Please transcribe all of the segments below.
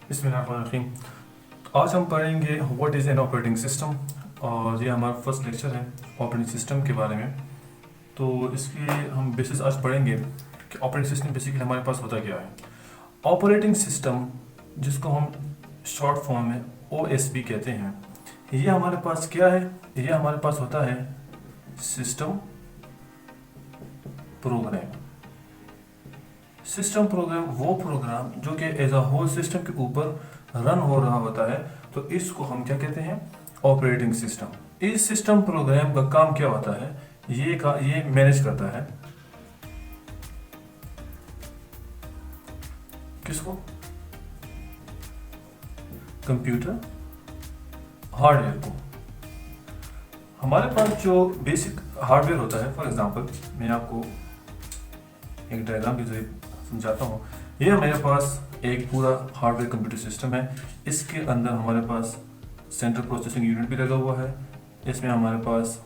बिस्मिल्लाहिर्रहमानिर्रहीम। आज हम पढ़ेंगे what is an operating system और ये हमारा फर्स्ट लेक्चर है ऑपरेटिंग सिस्टम के बारे में। तो इसके हम बेसिस आज पढ़ेंगे कि ऑपरेटिंग सिस्टम बेसिकली हमारे पास होता क्या है। ऑपरेटिंग सिस्टम, जिसको हम शॉर्ट फॉर्म में OSP कहते हैं, ये हमारे पास क्या है? ये हमारे पास होता है सिस्टम प्रोग्राम। सिस्टम प्रोग्राम वो प्रोग्राम जो कि एज अ होल सिस्टम के ऊपर रन हो रहा होता है, तो इसको हम क्या कहते हैं? Operating system. इस सिस्टम प्रोग्राम का काम क्या होता है? ये मैनेज करता है किसको? कंप्यूटर हार्डवेयर को। हमारे पास जो बेसिक हार्डवेयर होता है, फॉर एग्जांपल मैं आपको एक डायग्राम के जरिए समझाता हूँ। ये मेरे पास एक पूरा हार्डवेयर कंप्यूटर सिस्टम है। इसके अंदर हमारे पास सेंट्रल प्रोसेसिंग यूनिट भी लगा हुआ है। इसमें हमारे पास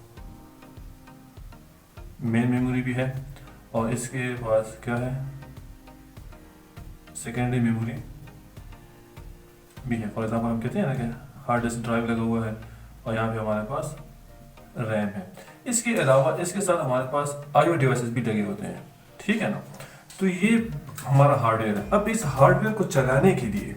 मेन मेमोरी भी है और इसके पास क्या है? सेकेंडरी मेमोरी भी है। फॉर एग्जाम्पल हम कहते हैं ना कि हार्ड डिस्क ड्राइव लगा हुआ है और यहाँ पे हमारे पास रैम है। इसके अलावा इसके साथ हमारे पास IO डिवाइसेस भी लगे होते हैं, ठीक है ना। तो ये हमारा हार्डवेयर है। अब इस हार्डवेयर को चलाने के लिए,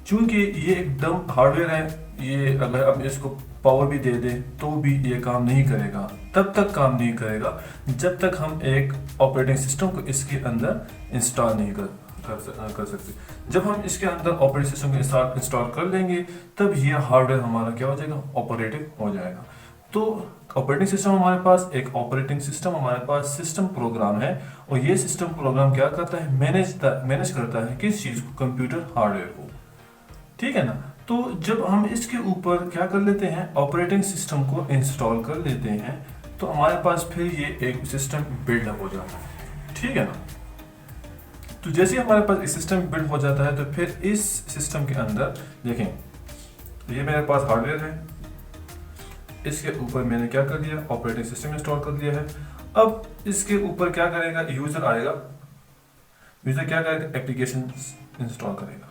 चूंकि ये एकदम हार्डवेयर है, ये अगर अब इसको पावर भी दे दे तो भी ये काम नहीं करेगा। तब तक काम नहीं करेगा जब तक हम एक ऑपरेटिंग सिस्टम को इसके अंदर इंस्टॉल नहीं कर सकते। जब हम इसके अंदर ऑपरेटिंग सिस्टम को इंस्टॉल कर लेंगे, तब ये हार्डवेयर हमारा क्या हो जाएगा? ऑपरेटिव हो जाएगा। तो ऑपरेटिंग सिस्टम हमारे पास एक ऑपरेटिंग सिस्टम हमारे पास सिस्टम प्रोग्राम है और ये सिस्टम प्रोग्राम क्या करता है? मैनेज करता है किस चीज को? कंप्यूटर हार्डवेयर को, ठीक है ना। तो जब हम इसके ऊपर क्या कर लेते हैं? ऑपरेटिंग सिस्टम को इंस्टॉल कर लेते हैं, तो हमारे पास फिर ये एक सिस्टम बिल्डअप हो जाता है, ठीक है ना। तो जैसे हमारे पास एक सिस्टम बिल्ड हो जाता है, तो फिर इस सिस्टम के अंदर देखें, ये मेरे पास हार्डवेयर है, इसके ऊपर मैंने क्या कर दिया? ऑपरेटिंग सिस्टम इंस्टॉल कर दिया है। अब इसके ऊपर क्या करेगा? यूजर आएगा। यूजर क्या करेगा? एप्लीकेशन इंस्टॉल करेगा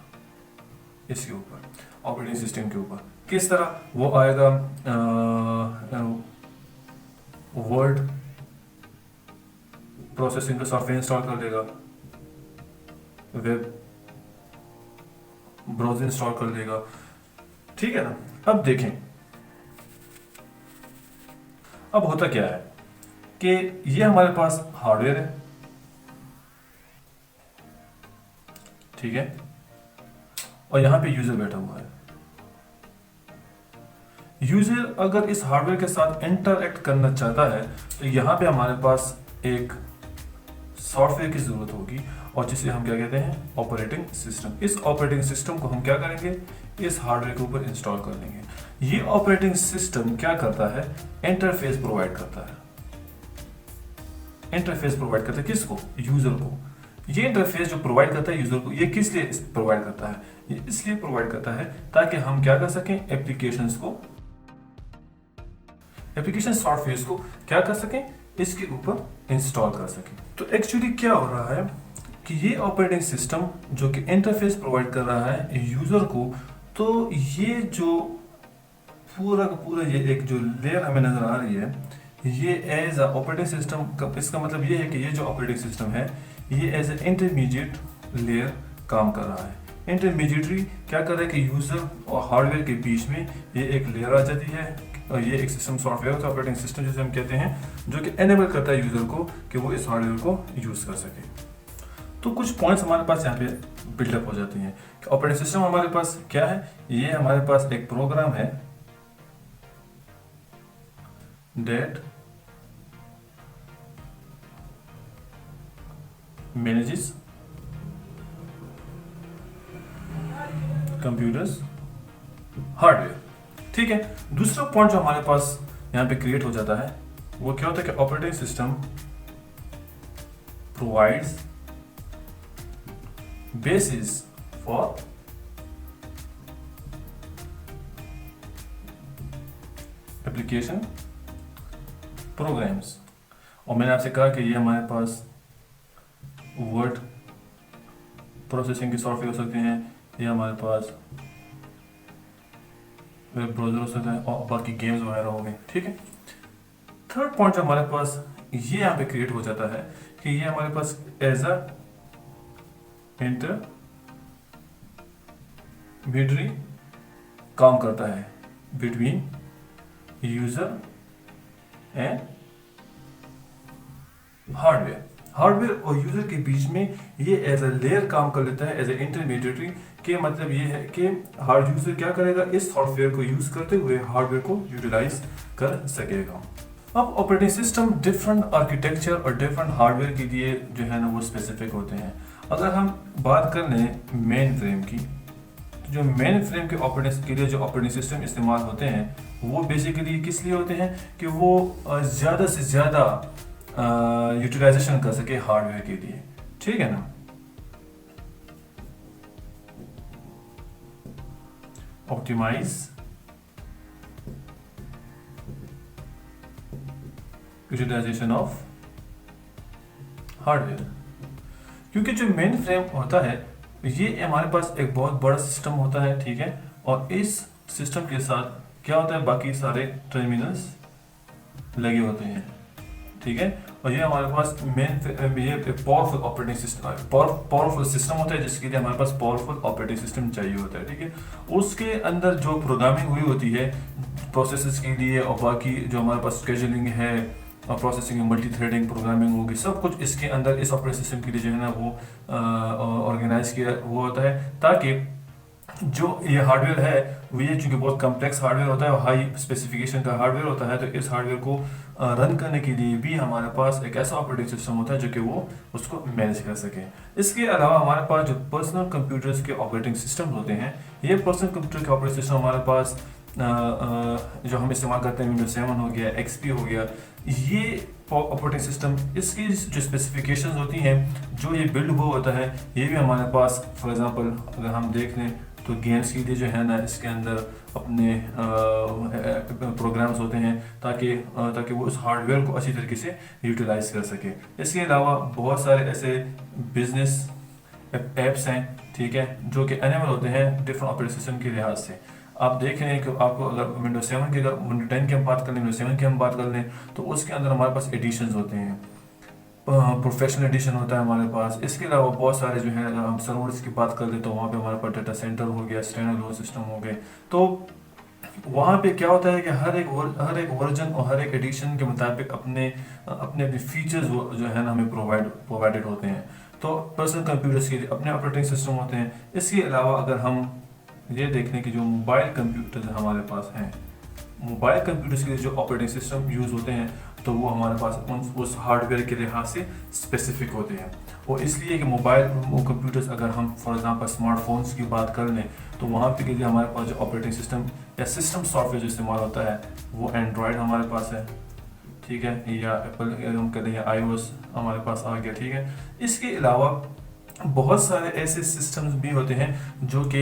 इसके ऊपर, ऑपरेटिंग सिस्टम के ऊपर। किस तरह वो आएगा? वर्ड प्रोसेसिंग का सॉफ्टवेयर इंस्टॉल कर देगा, वेब ब्राउज़र इंस्टॉल कर देगा, ठीक है ना। अब देखें, अब होता क्या है कि ये हमारे पास हार्डवेयर है, ठीक है, और यहां पे यूजर बैठा हुआ है। यूजर अगर इस हार्डवेयर के साथ इंटरएक्ट करना चाहता है, तो यहां पे हमारे पास एक सॉफ्टवेयर की जरूरत होगी और जिसे हम क्या कहते हैं? Operating system. इस ऑपरेटिंग सिस्टम को हम क्या करेंगे? इस हार्डवेयर के ऊपर इंस्टॉल कर लेंगे। ये ऑपरेटिंग सिस्टम क्या करता है? इंटरफेस प्रोवाइड करता है। इंटरफेस प्रोवाइड करता है किसको? यूजर को। ये इंटरफेस जो प्रोवाइड करता है यूजर को, ये किस लिए प्रोवाइड करता है? ये इसलिए प्रोवाइड करता है ताकि हम क्या कर सकें? एप्लीकेशन सॉफ्टवेयर को क्या कर सकें? इसके ऊपर इंस्टॉल कर सकें। तो एक्चुअली क्या हो रहा है कि ये ऑपरेटिंग सिस्टम जो कि इंटरफेस प्रोवाइड कर रहा है यूजर को, तो ये जो पूरा का पूरा ये एक जो लेयर हमें नजर आ रही है, ये एज अ ऑपरेटिंग सिस्टम, इसका मतलब ये है कि ये जो ऑपरेटिंग सिस्टम है, ये एज ए इंटरमीडिएट लेयर काम कर रहा है। इंटरमीडिएटरी क्या कर रहा है कि यूजर और हार्डवेयर के बीच में ये एक लेयर आ जाती है और ये एक सिस्टम सॉफ्टवेयर होता है, ऑपरेटिंग सिस्टम जिसे हम कहते हैं, जो कि एनेबल करता है यूजर को कि वो इस हार्डवेयर को यूज कर सके। तो कुछ पॉइंट्स हमारे पास यहाँ पे बिल्डअप हो जाती हैं। ऑपरेटिंग सिस्टम हमारे पास क्या है? ये हमारे पास एक प्रोग्राम है that manages computers हार्डवेयर, ठीक है। दूसरा पॉइंट जो हमारे पास यहाँ पे क्रिएट हो जाता है, वो क्या होता है कि operating system provides basis for application programs. और मैंने आपसे कहा कि ये हमारे पास वर्ड प्रोसेसिंग के सॉफ्टवेयर हो सकते हैं, ये हमारे पास वेब ब्राउज़र हो सकता है और बाकी गेम्स वगैरह हो गए, ठीक है। थर्ड पॉइंट जो हमारे पास ये यहाँ पे क्रिएट हो जाता है कि ये हमारे पास एज अ इंटरमीडियरी काम करता है बिटवीन यूजर एंड हार्डवेयर और यूजर के बीच में ये एज अ लेयर काम कर लेता है, एज ए इंटरमीडिएटरी। के मतलब ये है कि हार्ड यूजर क्या करेगा, इस सॉफ्टवेयर को यूज करते हुए हार्डवेयर को यूटिलाइज कर सकेगा। अब ऑपरेटिंग सिस्टम डिफरेंट आर्किटेक्चर और डिफरेंट हार्डवेयर के लिए जो है ना वो स्पेसिफिक होते हैं। अगर हम बात कर लें मेन फ्रेम की, तो जो मेन फ्रेम के ऑपरेटिंग के लिए जो ऑपरेटिंग सिस्टम इस्तेमाल होते हैं वो बेसिकली किस लिए होते हैं कि वो ज़्यादा से ज़्यादा यूटिलाइजेशन कर सके हार्डवेयर के लिए, ठीक है ना। ऑप्टिमाइज यूटिलाइजेशन ऑफ हार्डवेयर, क्योंकि जो मेन फ्रेम होता है ये हमारे पास एक बहुत बड़ा सिस्टम होता है, ठीक है। और इस सिस्टम के साथ क्या होता है, बाकी सारे टर्मिनल्स लगे होते हैं, ठीक है। और ये हमारे पास मेन ये powerful operating system powerful system होता है जिसके लिए हमारे पास पावरफुल ऑपरेटिंग सिस्टम चाहिए होता है, ठीक है। उसके अंदर जो प्रोग्रामिंग हुई होती है प्रोसेसेस के लिए और बाकी जो हमारे पास स्केजुलिंग है और प्रोसेसिंग मल्टी थ्रेडिंग प्रोग्रामिंग होगी, सब कुछ इसके अंदर इस ऑपरेटिंग सिस्टम के लिए जो है ना वो ऑर्गेनाइज किया हुआ होता है, ताकि जो ये हार्डवेयर है वो ये चूंकि बहुत कम्प्लेक्स हार्डवेयर होता है और हाई स्पेसिफिकेशन का हार्डवेयर होता है, तो इस हार्डवेयर को रन करने के लिए भी हमारे पास एक ऐसा ऑपरेटिंग सिस्टम होता है जो कि वो उसको मैनेज कर सके। इसके अलावा हमारे पास जो पर्सनल कंप्यूटर्स के ऑपरेटिंग सिस्टम होते हैं, ये पर्सनल कंप्यूटर के ऑपरेटिंग सिस्टम हमारे पास जो हम इस्तेमाल करते हैं विंडोज 7 हो गया, XP हो गया, ये ऑपरेटिंग सिस्टम इसकी जो स्पेसिफिकेशंस होती हैं, जो ये बिल्ड हुआ होता है, ये भी हमारे पास फॉर एग्जांपल अगर हम देख लें तो गेम्स के लिए जो है ना इसके अंदर अपने प्रोग्राम्स होते हैं ताकि वो उस हार्डवेयर को अच्छी तरीके से यूटिलाइज कर सके। इसके अलावा बहुत सारे ऐसे बिजनेस एप्स हैं, ठीक है, जो कि एनेबल होते हैं डिफरेंट ऑपरेटिंग सिस्टम के लिहाज से। आप देख रहे हैं कि आपको अगर विंडोज 7 की अगर विंडोज 10 की हम बात कर लें, विंडोज 7 की हम बात कर लें, तो उसके अंदर हमारे पास एडिशंस होते हैं, प्रोफेशनल एडिशन होता है हमारे पास। इसके अलावा बहुत सारे जो है हम सर्वर्स की बात कर ले तो वहाँ पे हमारे पास डाटा सेंटर हो गया, स्टैंड अलोन सिस्टम हो गए। तो वहाँ पे क्या होता है कि हर एक वर्जन और हर एक एडिशन के मुताबिक अपने अपने फीचर्स जो है ना हमें प्रोवाइडेड होते हैं। तो पर्सनल कंप्यूटर्स के लिए अपने ऑपरेटिंग सिस्टम होते हैं। इसके अलावा अगर हम ये देख लें कि जो मोबाइल कंप्यूटर हमारे पास हैं, मोबाइल कंप्यूटर्स के लिए जो ऑपरेटिंग सिस्टम यूज़ होते हैं तो वो हमारे पास उस हार्डवेयर के लिहाज से स्पेसिफिक होते हैं। और इसलिए कि मोबाइल कंप्यूटर्स अगर हम फॉर एग्जांपल स्मार्टफोन्स की बात कर लें तो वहाँ पे के लिए हमारे पास जो ऑपरेटिंग सिस्टम या सिस्टम सॉफ्टवेयर जो इस्तेमाल होता है वो एंड्रॉयड हमारे पास है, ठीक है, या एप्पल हम कहते हैं iOS हमारे पास आ गया, ठीक है। इसके अलावा बहुत सारे ऐसे सिस्टम्स भी होते हैं जो कि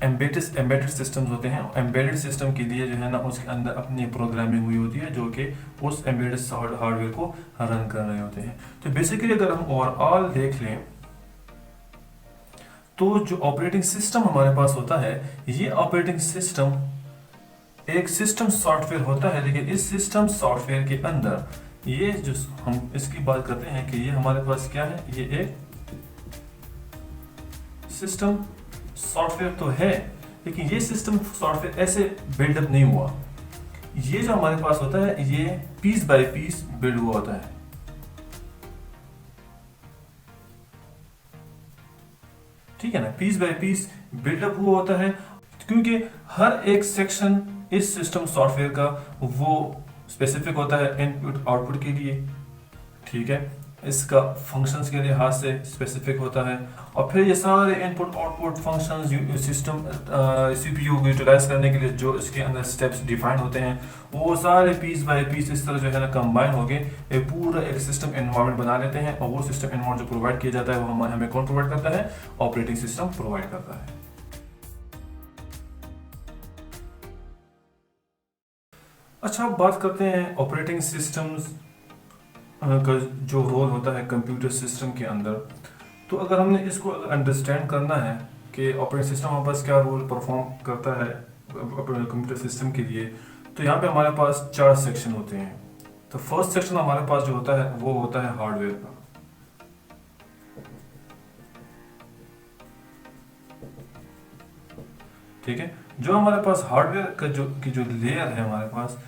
एम्बेडेड सिस्टम्स होते हैं। एम्बेडेड सिस्टम के लिए जो है ना उसके अंदर अपनी प्रोग्रामिंग हुई होती है जो कि उस एम्बेडेड हार्डवेयर को रन कर रहे होते हैं। तो बेसिकली अगर हम ओवरऑल देख लें तो जो ऑपरेटिंग सिस्टम हमारे पास होता है, ये ऑपरेटिंग सिस्टम एक सिस्टम सॉफ्टवेयर होता है, लेकिन इस सिस्टम सॉफ्टवेयर के अंदर ये जो हम इसकी बात करते हैं कि ये हमारे पास क्या है, ये एक सिस्टम सॉफ्टवेयर तो है, लेकिन ये सिस्टम सॉफ्टवेयर ऐसे बिल्डअप नहीं हुआ। ये जो हमारे पास होता है ये पीस बाय पीस बिल्ड हुआ होता है, ठीक है ना, पीस बाय पीस बिल्डअप हुआ होता है, क्योंकि हर एक सेक्शन इस सिस्टम सॉफ्टवेयर का वो स्पेसिफिक होता है इनपुट आउटपुट के लिए, ठीक है, इसका फंक्शंस के लिहाज से स्पेसिफिक होता है। और फिर ये सारे input output functions system CPU को यूटिलाइज करने के लिए जो इसके अंदर स्टेप्स डिफाइन होते हैं, वो सारे पीस बाय पीस इस तरह जो है ना कंबाइन हो गए एक पूरा एक सिस्टम एनवायरनमेंट बना लेते हैं। और वो सिस्टम एनवायरनमेंट जो प्रोवाइड किया जाता है वो हमें कौन प्रोवाइड करता है, ऑपरेटिंग सिस्टम प्रोवाइड करता है। अच्छा, अब बात करते हैं ऑपरेटिंग सिस्टम्स का जो रोल होता है कंप्यूटर सिस्टम के अंदर। तो अगर हमने इसको अंडरस्टैंड करना है कि ऑपरेटिंग सिस्टम हमारे पास क्या रोल परफॉर्म करता है कंप्यूटर सिस्टम के लिए। तो यहाँ पे हमारे पास 4 सेक्शन होते हैं। तो फर्स्ट सेक्शन हमारे पास जो होता है वो होता है हार्डवेयर का। ठीक है, जो हमारे पास हार्डवेयर का जो लेयर है हमारे पास,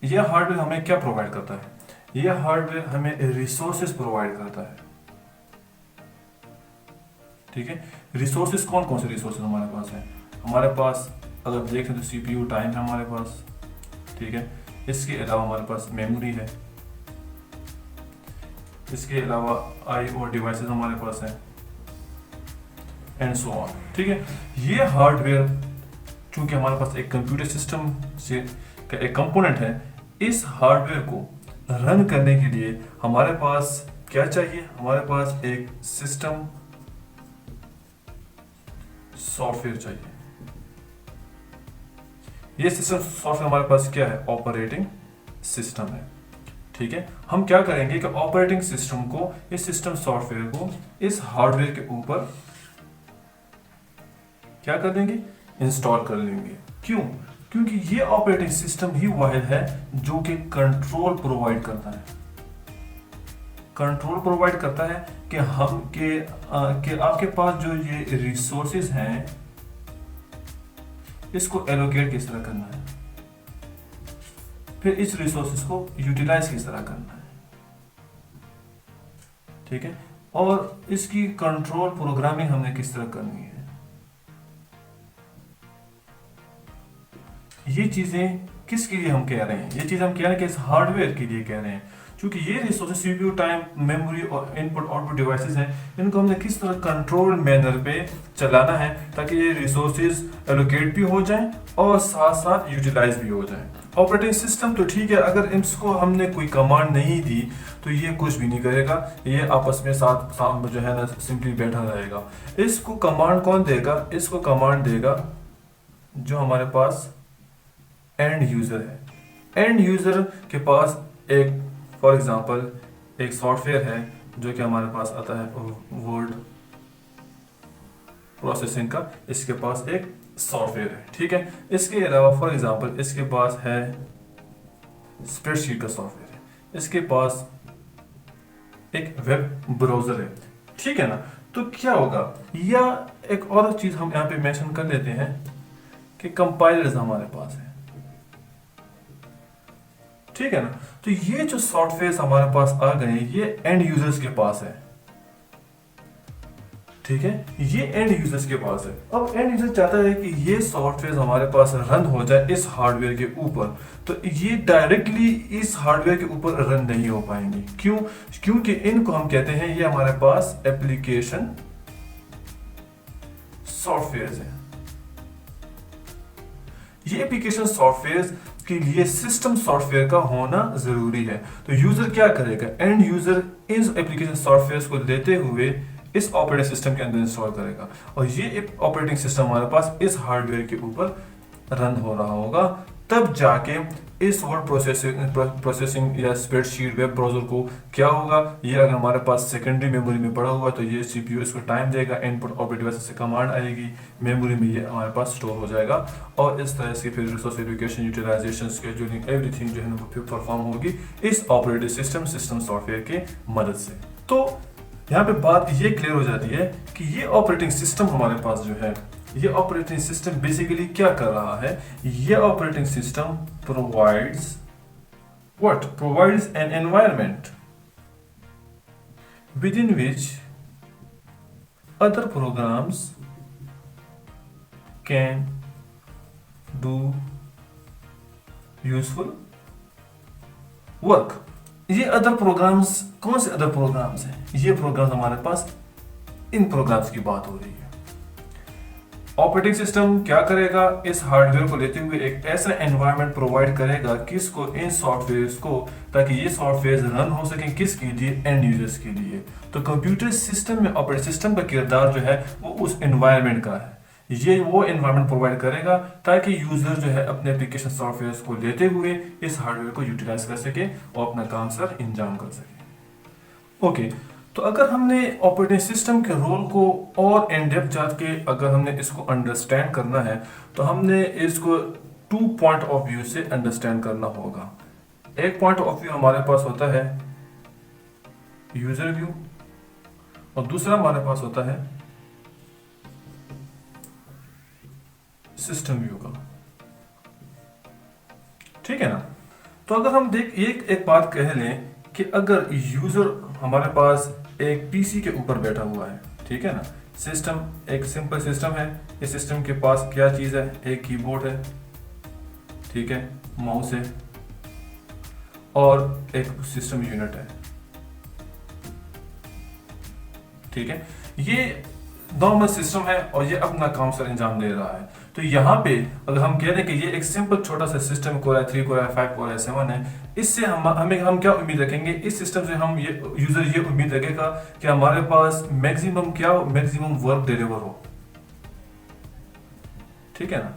यह हार्डवेयर हमें क्या प्रोवाइड करता है? यह हार्डवेयर हमें रिसोर्सेज प्रोवाइड करता है। ठीक है, रिसोर्सेज कौन कौन से रिसोर्सेज हमारे पास है? हमारे पास अगर देखें तो सीपीयू टाइम है हमारे पास। ठीक है, इसके अलावा हमारे पास मेमोरी है, इसके अलावा IO डिवाइसेस हमारे पास है, एंड सो ऑन। ठीक है, ये हार्डवेयर चूंकि हमारे पास एक कंप्यूटर सिस्टम से का एक कंपोनेंट है, इस हार्डवेयर को रन करने के लिए हमारे पास क्या चाहिए? हमारे पास एक सिस्टम सॉफ्टवेयर चाहिए। ये सिस्टम सॉफ्टवेयर हमारे पास क्या है? ऑपरेटिंग सिस्टम है। ठीक है, हम क्या करेंगे कि ऑपरेटिंग सिस्टम को, इस सिस्टम सॉफ्टवेयर को इस हार्डवेयर के ऊपर क्या कर देंगे? इंस्टॉल कर लेंगे। क्यों? क्योंकि ये ऑपरेटिंग सिस्टम ही वाहिद है जो कि कंट्रोल प्रोवाइड करता है। कंट्रोल प्रोवाइड करता है कि आपके पास जो ये रिसोर्सेज हैं इसको एलोकेट किस तरह करना है, फिर इस रिसोर्सेज को यूटिलाइज किस तरह करना है। ठीक है, और इसकी कंट्रोल प्रोग्रामिंग हमने किस तरह करनी है। ये चीजें किसके लिए हम कह रहे हैं? ये चीज हम कह रहे हैं कि इस हार्डवेयर के लिए कह रहे हैं, क्योंकि ये रिसोर्सेज सीपीयू टाइम मेमोरी और इनपुट आउटपुट डिवाइसेस हैं, इनको हमने किस तरह कंट्रोल मैनर पे चलाना है ताकि ये रिसोर्सेज एलोकेट भी हो जाएं और साथ साथ यूटिलाइज भी हो जाएं। ऑपरेटिंग सिस्टम तो ठीक है, अगर इसको हमने कोई कमांड नहीं दी तो ये कुछ भी नहीं करेगा, ये आपस में साथ जो है ना सिंपली बैठा रहेगा। इसको कमांड कौन देगा? इसको कमांड देगा जो हमारे पास एंड यूजर है। एंड यूजर के पास एक, फॉर एग्जांपल, एक सॉफ्टवेयर है जो कि हमारे पास आता है वर्ड प्रोसेसिंग का, इसके पास एक सॉफ्टवेयर है। ठीक है, इसके अलावा फॉर एग्जांपल इसके पास है स्प्रेडशीट का सॉफ्टवेयर है, इसके पास एक वेब ब्राउजर है। ठीक है ना, तो क्या होगा? या एक और चीज हम यहाँ पे मेंशन कर लेते हैं कि कंपाइलर्स हमारे पास है। ठीक है ना, तो ये जो सॉफ्टवेयर हमारे पास आ गए ये एंड यूजर्स के पास है। ठीक है, ये एंड यूजर्स के पास है। अब एंड यूजर चाहता है कि ये सॉफ्टवेयर हमारे पास रन हो जाए इस हार्डवेयर के ऊपर, तो ये डायरेक्टली इस हार्डवेयर के ऊपर रन नहीं हो पाएंगे। क्यों? क्योंकि इनको हम कहते हैं ये हमारे पास एप्लीकेशन सॉफ्टवेयर है। ये एप्लीकेशन सॉफ्टवेयर के लिए सिस्टम सॉफ्टवेयर का होना जरूरी है। तो यूजर क्या करेगा? And user in application software को लेते हुए इस ऑपरेटिंग सिस्टम के अंदर इंस्टॉल करेगा, और ये ऑपरेटिंग सिस्टम हमारे पास इस हार्डवेयर के ऊपर रन हो रहा होगा। तब जाके इस वर्ड प्रोसेसिंग या स्प्रेडशीट वेब ब्राउजर को क्या होगा? ये अगर हमारे पास सेकेंडरी मेमोरी में पड़ा हुआ तो ये सीपीयू इसको टाइम देगा, इनपुट आउटपुट डिवाइस से कमांड आएगी, मेमोरी में ये हमारे पास स्टोर हो जाएगा, और इस तरह से फिर resource allocation, utilization, scheduling, everything जो है ना वो परफॉर्म होगी इस ऑपरेटिंग सिस्टम सॉफ्टवेयर की मदद से। तो यहाँ पे बात ये क्लियर हो जाती है कि ये ऑपरेटिंग सिस्टम हमारे पास जो है, ये ऑपरेटिंग सिस्टम बेसिकली क्या कर रहा है? ये operating system provides an environment within which other programs can do useful work। ये अदर प्रोग्राम्स कौन से अदर प्रोग्राम्स हैं? ये प्रोग्राम्स हमारे पास, इन प्रोग्राम्स की बात हो रही है। ऑपरेटिंग सिस्टम क्या करेगा? इस हार्डवेयर को लेते हुए एक ऐसा एनवायरनमेंट प्रोवाइड करेगा किसको? इन सॉफ्टवेयर्स को, ताकि ये सॉफ्टवेयर रन हो सके किसके लिए? एंड यूजर्स के लिए। तो कंप्यूटर सिस्टम में ऑपरेटिंग सिस्टम का किरदार जो है वो उस एनवायरनमेंट का है। ये वो एनवायरनमेंट प्रोवाइड करेगा ताकि यूजर जो है अपने एप्लीकेशन सॉफ्टवेयर को लेते हुए इस हार्डवेयर को यूटिलाइज कर सके और अपना काम सर इंजाम कर सके। ओके, तो अगर हमने ऑपरेटिंग सिस्टम के रोल को और इन डेप्थ जाके अगर हमने इसको अंडरस्टैंड करना है तो हमने इसको 2 पॉइंट ऑफ व्यू से अंडरस्टैंड करना होगा। एक पॉइंट ऑफ व्यू हमारे पास होता है यूजर व्यू और दूसरा हमारे पास होता है सिस्टम व्यू का, ठीक है ना। तो अगर हम एक बात कह लें कि अगर यूजर हमारे पास एक पीसी के ऊपर बैठा हुआ है, ठीक है ना, सिस्टम एक सिंपल सिस्टम है, इस सिस्टम के पास क्या चीज़ है, एक कीबोर्ड है, ठीक है, माउस है और एक सिस्टम यूनिट है, ठीक है। ये नॉर्मल सिस्टम है और ये अपना काम सर अंजाम दे रहा है। तो यहाँ पे अगर हम कह रहे हैं कि ये एक सिंपल छोटा सा सिस्टम कोर है, 3 कोर है, 5 कोर है, 7 है, इससे हम क्या उम्मीद रखेंगे, इस सिस्टम से हम ये यूजर ये उम्मीद रखेगा कि हमारे पास मैक्सिमम वर्क डिलीवर हो, ठीक है ना,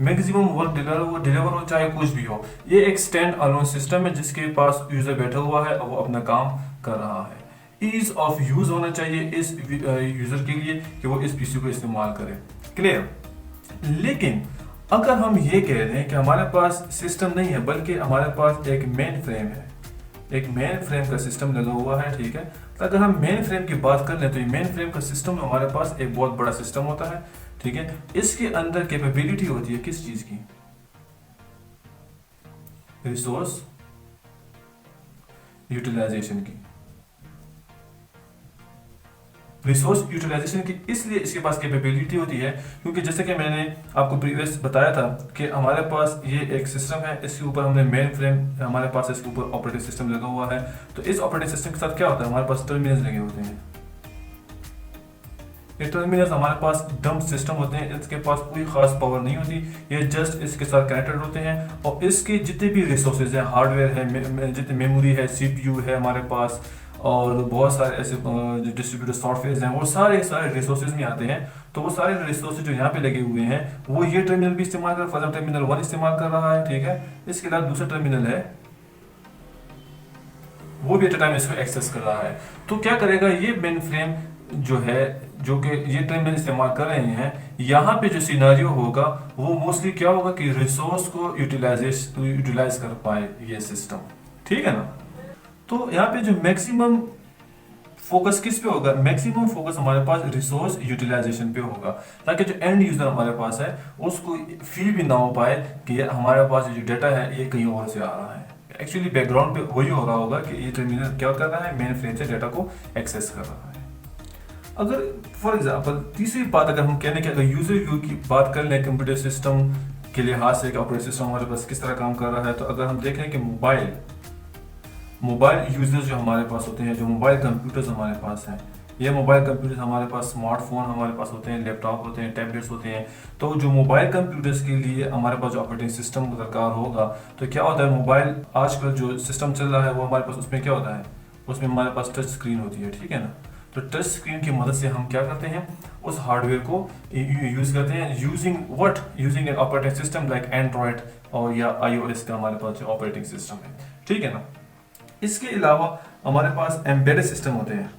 मैक्सिमम वर्क डिलीवर हो चाहे कुछ भी हो। ये एक स्टैंड अलोन सिस्टम है जिसके पास यूजर बैठा हुआ है और वो अपना काम कर रहा है। ईज ऑफ यूज होना चाहिए इस यूजर के लिए कि वो इस पीसी को इस्तेमाल करे, क्लियर। लेकिन अगर हम ये कह रहे हैं कि हमारे पास सिस्टम नहीं है बल्कि हमारे पास एक मेन फ्रेम है, एक मेन फ्रेम का सिस्टम लगा हुआ है, ठीक है। तो अगर हम मेन फ्रेम की बात कर लें तो ये मेन फ्रेम का सिस्टम हमारे पास एक बहुत बड़ा सिस्टम होता है, ठीक है। इसके अंदर कैपेबिलिटी होती है किस चीज की, रिसोर्स यूटिलाइजेशन की। रिसोर्स यूटिलाइजेशन की इसलिए इसके पास कैपेबिलिटी होती है क्योंकि जैसे कि मैंने आपको प्रीवियस बताया था कि हमारे पास ये एक सिस्टम है, इसके ऊपर हमने मेन फ्रेम, हमारे पास इसके ऊपर ऑपरेटिंग सिस्टम लगा हुआ है। तो इस ऑपरेटिंग सिस्टम के साथ क्या होता है, हमारे पास टर्मिनल्स लगे होते हैं। ये टर्मिनल्स हमारे पास डंप सिस्टम होते हैं, इसके पास कोई खास पावर नहीं होती, ये जस्ट इसके साथ कनेक्टेड होते हैं और इसके जितने भी रिसोर्सेज हैं, हार्डवेयर है, जितने मेमोरी है, सीपीयू है हमारे पास और बहुत सारे ऐसे डिस्ट्रीब्यूटेड सॉफ्टवेयर हैं, वो सारे रिसोर्सेज में आते हैं। तो वो सारे रिसोर्सेज जो यहाँ पे लगे हुए हैं वो ये टर्मिनल भी इस्तेमाल कर, फर्स्ट टर्मिनल 1 इस्तेमाल कर रहा है, ठीक है। इसके अलावा दूसरा टर्मिनल है वो भी एट टाइम इसको एक्सेस कर रहा है। तो क्या करेगा ये मेन फ्रेम जो है, जो कि ये टर्मिनल इस्तेमाल कर रहे हैं, यहाँ पे जो सिनेरियो होगा वो मोस्टली क्या होगा कि रिसोर्स को यूटिलाइज कर पाए ये सिस्टम, ठीक है ना। तो यहाँ पे जो मैक्सिमम फोकस किस पे होगा, मैक्सिमम फोकस हमारे पास रिसोर्स यूटिलाइजेशन पे होगा ताकि जो एंड यूजर हमारे पास है उसको फील भी ना हो पाए कि हमारे पास जो डाटा है ये कहीं और से आ रहा है। एक्चुअली बैकग्राउंड पे वही हो रहा होगा कि ये टर्मिनल क्या कर रहा है, मेन फ्रेम से डाटा को एक्सेस कर रहा है। अगर फॉर एग्जांपल तीसरी बात अगर हम कहने की अगर यूजर व्यू की बात कर लें कंप्यूटर सिस्टम के लिहाज से कि ऑपरेटिंग सिस्टम हमारे पास किस तरह काम कर रहा है, तो अगर हम देखें कि मोबाइल यूजर्स जो हमारे पास होते हैं, जो मोबाइल कंप्यूटर्स हमारे पास हैं, ये मोबाइल कंप्यूटर्स हमारे पास, स्मार्टफोन हमारे पास होते हैं, लैपटॉप होते हैं, टैबलेट्स होते हैं। तो जो मोबाइल कंप्यूटर्स के लिए हमारे पास जो ऑपरेटिंग सिस्टम दरकार होगा, तो क्या होता है, मोबाइल आजकल जो सिस्टम चल रहा है वो हमारे पास उसमें क्या होता है, उसमें हमारे पास टच स्क्रीन होती है, ठीक है ना। तो टच स्क्रीन की मदद से हम क्या करते हैं, उस हार्डवेयर को यूज करते हैं using an operating system like Android और या iOS का हमारे पास जो ऑपरेटिंग सिस्टम है, ठीक है ना। इसके अलावा हमारे पास एम्बेडेड सिस्टम होते हैं।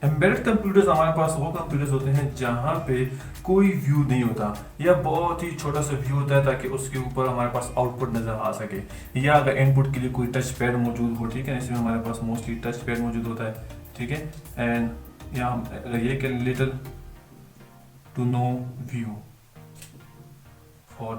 एम्बेडेड कंप्यूटर्स हमारे पास वो कंप्यूटर्स होते हैं जहां पे कोई व्यू नहीं होता या बहुत ही छोटा सा व्यू होता है ताकि उसके ऊपर हमारे पास आउटपुट नजर आ सके, या अगर इनपुट के लिए कोई टच पैड मौजूद हो, ठीक है, इसमें हमारे पास मोस्टली टच पैड मौजूद होता है, ठीक है। एंड यहाँ अगर ये कि little to no view for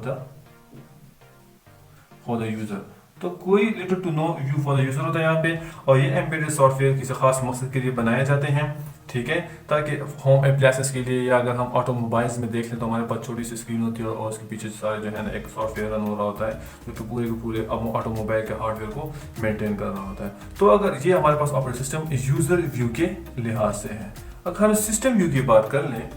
the user, तो कोई little to no view for the user होता है यहाँ पे। और ये एम्बेडेड सॉफ्टवेयर किसी खास मकसद के लिए बनाए जाते हैं, ठीक है, ताकि होम अप्लायंसेस के लिए, या अगर हम ऑटोमोबाइल्स में देख लें तो हमारे पास छोटी सी स्क्रीन होती है और उसके पीछे सारे जो है ना एक सॉफ्टवेयर रन हो रहा होता है जो कि पूरे के पूरे ऑटोमोबाइल के हार्डवेयर को मेंटेन कर रहा होता है। तो अगर ये हमारे पास ऑपरेटिंग सिस्टम यूजर व्यू के लिहाज से है। अगर हम सिस्टम व्यू की बात कर लें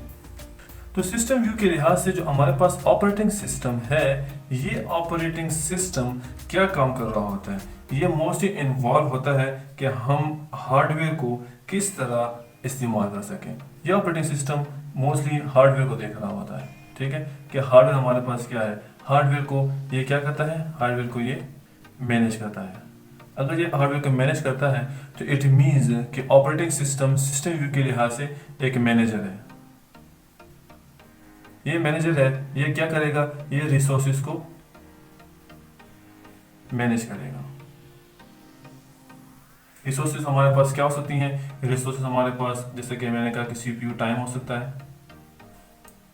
तो सिस्टम व्यू के लिहाज से जो हमारे पास ऑपरेटिंग सिस्टम है, ये ऑपरेटिंग सिस्टम क्या काम कर रहा होता है, ये मोस्टली इन्वॉल्व होता है कि हम हार्डवेयर को किस तरह इस्तेमाल कर सकें। ये ऑपरेटिंग सिस्टम मोस्टली हार्डवेयर को देख रहा होता है, ठीक है, कि हार्डवेयर हमारे पास क्या है, हार्डवेयर को ये क्या करता है, हार्डवेयर को ये मैनेज करता है। अगर ये हार्डवेयर को मैनेज करता है तो इट मीन्स कि ऑपरेटिंग सिस्टम व्यू के लिहाज से एक मैनेजर है। ये मैनेजर है, ये क्या करेगा, ये रिसोर्सेज को मैनेज करेगा। रिसोर्सेज हमारे पास क्या हो सकती हैं, रिसोर्सेज हमारे पास जैसे कि मैंने कहा कि सीपीयू टाइम हो सकता है,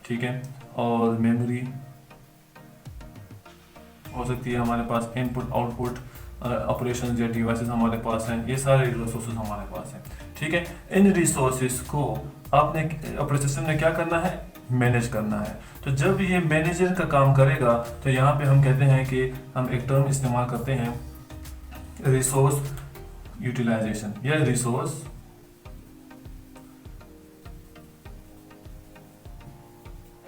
ठीक है, और मेमोरी हो सकती है, हमारे पास इनपुट आउटपुट ऑपरेशन या डिवाइसेस हमारे पास हैं, ये सारे रिसोर्सेज हमारे पास हैं, ठीक है। इन रिसोर्सेज को आपने ऑपरेटिंग सिस्टम ने क्या करना है, मैनेज करना है। तो जब ये मैनेजर का काम करेगा तो यहाँ पे हम कहते हैं कि हम एक टर्म इस्तेमाल करते हैं रिसोर्स यूटिलाइजेशन या रिसोर्स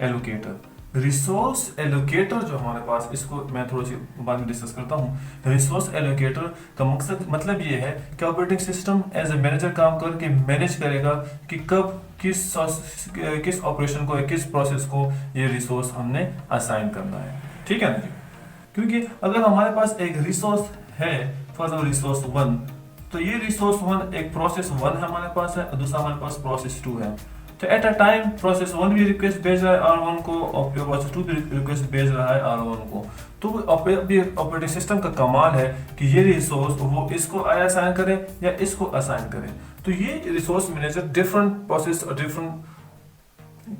एलोकेटर। रिसोर्स एलोकेटर जो हमारे पास, इसको मैं थोड़ी सी बाद में डिस्कस करता हूँ। रिसोर्स एलोकेटर का मकसद मतलब ये है कि operating system as a manager काम करके मैनेज करेगा कि कब किस ऑपरेशन को, किस प्रोसेस को ये रिसोर्स हमने असाइन करना है, ठीक है ना जी। क्योंकि अगर हमारे पास एक रिसोर्स है, फॉर एग्जाम्पल रिसोर्स 1, तो ये रिसोर्स 1 एक प्रोसेस 1 है हमारे पास है, और दूसरा हमारे पास प्रोसेस 2 है। तो एट अ टाइम प्रोसेस 1 भी रिक्वेस्ट भेज रहा है R1 को और प्रोसेस 2 भी रिक्वेस्ट भेज रहा है R1 को। तो ऑपरेटिंग सिस्टम का कमाल है कि ये रिसोर्स वो इसको असाइन करे या इसको असाइन करे। तो ये रिसोर्स मैनेजर डिफरेंट प्रोसेस और डिफरेंट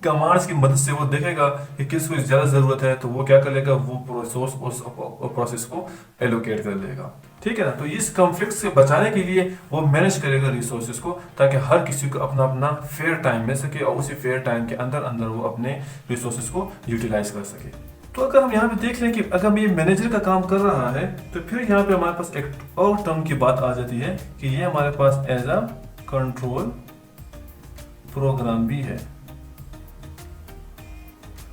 कमांड्स की मदद से वो देखेगा कि किसको ज्यादा जरूरत है, तो वो क्या कर लेगा, वो रिसोर्स उस प्रोसेस को एलोकेट कर लेगा, ठीक है ना। तो इस कॉन्फ्लिक्ट से बचाने के लिए वो मैनेज करेगा रिसोर्सेज को, ताकि हर किसी को अपना अपना फेयर टाइम मिल सके और उसी फेयर टाइम के अंदर अंदर वो अपने रिसोर्सेज को यूटिलाइज कर सके। तो अगर हम यहाँ पे देख लें कि अगर ये मैनेजर का काम कर रहा है, तो फिर यहाँ पे हमारे पास एक और टर्म की बात आ जाती है कि ये हमारे पास एज अ कंट्रोल प्रोग्राम भी है।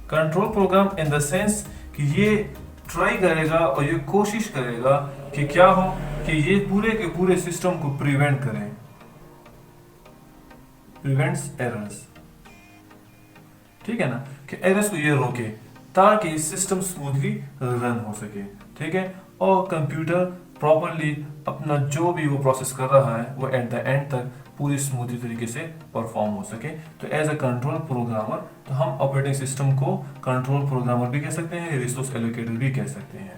Control program in the sense कि ये ट्राई करेगा और ये कोशिश करेगा कि क्या हो कि ये पूरे के पूरे सिस्टम को प्रिवेंट करें, प्रिवेंट्स एरर्स, ठीक है ना, कि एरर्स को ये रोके ताकि सिस्टम स्मूथली रन हो सके, ठीक है, और कंप्यूटर प्रॉपरली अपना जो भी वो प्रोसेस कर रहा है वो एट द एंड तक पूरी स्मूथली तरीके से परफॉर्म हो सके। तो एज अ कंट्रोल प्रोग्रामर तो हम ऑपरेटिंग सिस्टम को कंट्रोल प्रोग्रामर भी कह सकते हैं, रिसोर्स एलोकेटर भी कह सकते हैं।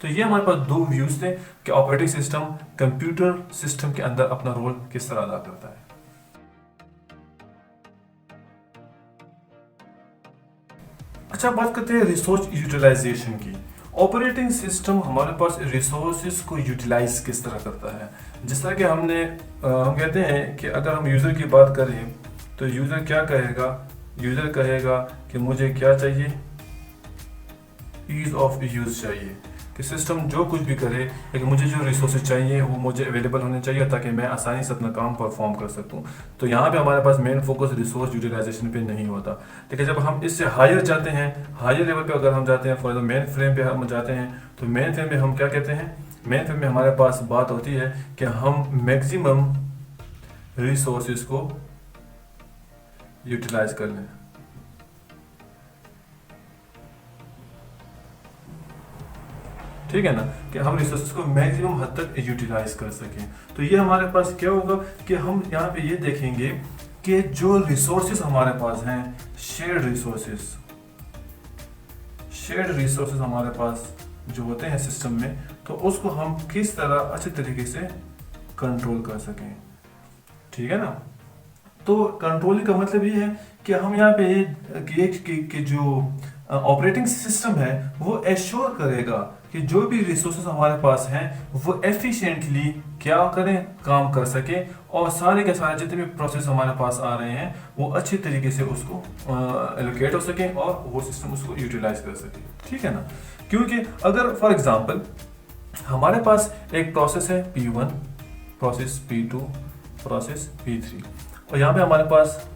तो ये हमारे पास दो व्यूज थे कि ऑपरेटिंग सिस्टम कंप्यूटर सिस्टम के अंदर अपना रोल किस तरह अदा करता है। अच्छा, बात करते हैं रिसोर्स यूटिलाइजेशन की। ऑपरेटिंग सिस्टम हमारे पास रिसोर्सेज को यूटिलाइज किस तरह करता है। जिस तरह कि हम कहते हैं कि अगर हम यूज़र की बात करें तो यूज़र क्या कहेगा, यूज़र कहेगा कि मुझे क्या चाहिए, ईज ऑफ यूज़ चाहिए, कि सिस्टम जो कुछ भी करे लेकिन मुझे जो रिसोर्सेज चाहिए वो मुझे अवेलेबल होने चाहिए ताकि मैं आसानी से अपना काम परफॉर्म कर सकूं। तो यहाँ पे हमारे पास मेन फोकस रिसोर्स यूटिलाइजेशन पे नहीं होता। लेकिन जब हम इससे हायर जाते हैं, हायर लेवल पे अगर हम जाते हैं, फॉर एग्जाम्पल मेन फ्रेम पे हम जाते हैं, तो मेन फ्रेम में हम क्या कहते हैं, मेन फ्रेम में हमारे पास बात होती है कि हम मैक्सिमम रिसोर्सेज को यूटिलाइज कर लें। ठीक है ना, कि हम रिसोर्सेज को मैक्सिमम हद तक यूटिलाइज कर सकें। तो ये हमारे पास क्या होगा कि हम यहाँ पे ये देखेंगे कि जो रिसोर्सेज हमारे पास हैं, शेयर्ड रिसोर्सेज हमारे पास जो होते हैं सिस्टम में, तो उसको हम किस तरह अच्छे तरीके से कंट्रोल कर सकें, ठीक है ना। तो कंट्रोलिंग का मतलब ये है कि हम यहाँ पे कि जो ऑपरेटिंग सिस्टम है वो एश्योर करेगा कि जो भी रिसोर्सेज हमारे पास हैं वो एफिशिएंटली क्या करें, काम कर सके, और सारे के सारे जितने भी प्रोसेस हमारे पास आ रहे हैं वो अच्छी तरीके से उसको एलोकेट हो सके और वो सिस्टम उसको यूटिलाइज कर सके, ठीक है ना। क्योंकि अगर फॉर एग्जांपल हमारे पास एक प्रोसेस है P1, process P2, process P3, और यहाँ पे हमारे पास